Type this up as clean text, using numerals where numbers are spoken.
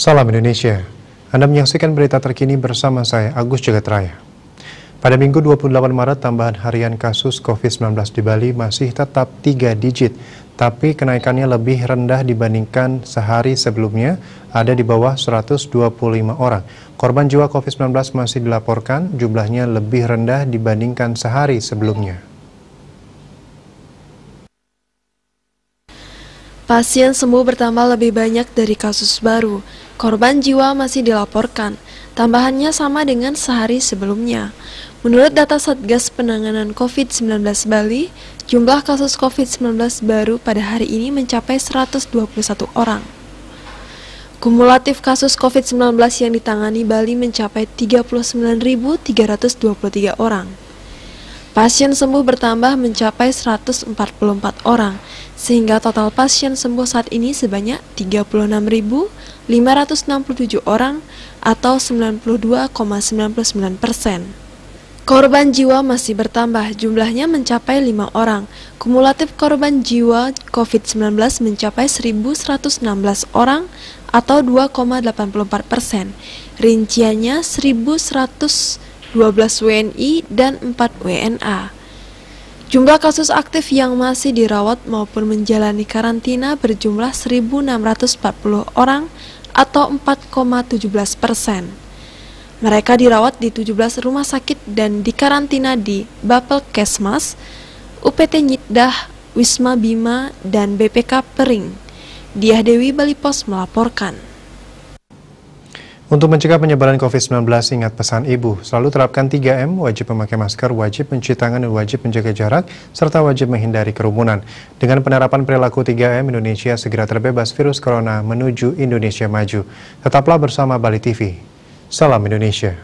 Salam Indonesia. Anda menyaksikan berita terkini bersama saya, Agus Jagatraya. Pada Minggu 28 Maret, tambahan harian kasus COVID-19 di Bali masih tetap 3 digit, tapi kenaikannya lebih rendah dibandingkan sehari sebelumnya, ada di bawah 125 orang. Korban jiwa COVID-19 masih dilaporkan, jumlahnya lebih rendah dibandingkan sehari sebelumnya. Pasien sembuh bertambah lebih banyak dari kasus baru. Korban jiwa masih dilaporkan. Tambahannya sama dengan sehari sebelumnya. Menurut data Satgas Penanganan COVID-19 Bali, jumlah kasus COVID-19 baru pada hari ini mencapai 121 orang. Kumulatif kasus COVID-19 yang ditangani Bali mencapai 39.323 orang. Pasien sembuh bertambah mencapai 144 orang, sehingga total pasien sembuh saat ini sebanyak 36.567 orang atau 92,99%. Korban jiwa masih bertambah, jumlahnya mencapai 5 orang. Kumulatif korban jiwa COVID-19 mencapai 1.116 orang atau 2,84%. Rinciannya 1.112 WNI dan 4 WNA. Jumlah kasus aktif yang masih dirawat maupun menjalani karantina berjumlah 1.640 orang atau 4,17%. Mereka dirawat di 17 rumah sakit dan dikarantina di Bapelkesmas, UPT Nyitdah, Wisma Bima, dan BPK Pering. Diah Dewi, Bali Pos melaporkan. Untuk mencegah penyebaran COVID-19, ingat pesan Ibu, selalu terapkan 3M, wajib memakai masker, wajib mencuci tangan, dan wajib menjaga jarak, serta wajib menghindari kerumunan. Dengan penerapan perilaku 3M, Indonesia segera terbebas virus corona menuju Indonesia maju. Tetaplah bersama Bali TV. Salam Indonesia.